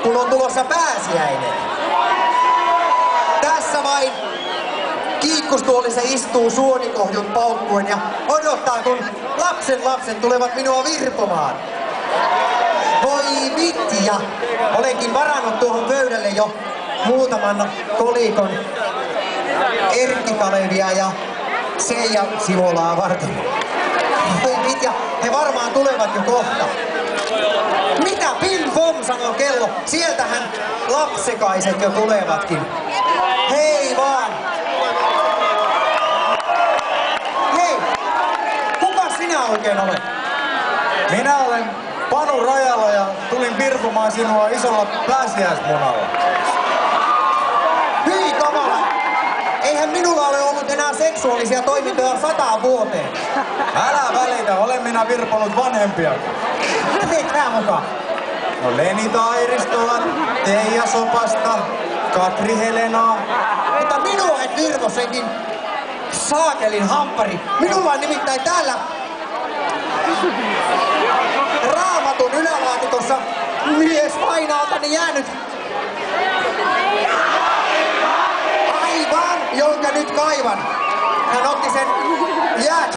kun on tulossa pääsiäinen. Tässä vain kiikkustuolissa istuu suonikohdut paukkuen ja odottaa, kun lapset tulevat minua virpomaan. Voi vitja! Olenkin varannut tuohon pöydälle jo muutaman kolikon Erkki Kalevia ja Seija Sivolaa varten. Voi vitja, he varmaan tulevat jo kohta. Mitä pim pom sanoo kello? Sieltähän lapsekaiset jo tulevatkin. Hei vaan! Hei! Kuka sinä oikein olet? Minä olen Panu Rajala ja tulin virpomaan sinua isolla pääsiäismunalla. Hyi kamala! Eihän minulla ole ollut enää seksuaalisia toimintoja 100 vuoteen. Älä välitä, olen minä virponut vanhempia. Ketä mukaan? No Lenita Airistola, Teija Sopasta, Katri Helenaa. Mutta minua et virvo senkin saakelin hamppari. Minulla on nimittäin täällä Raamatun ylälaatikossa mies vainaaltani jäänyt. Aivan, jonka nyt kaivan. Hän otti sen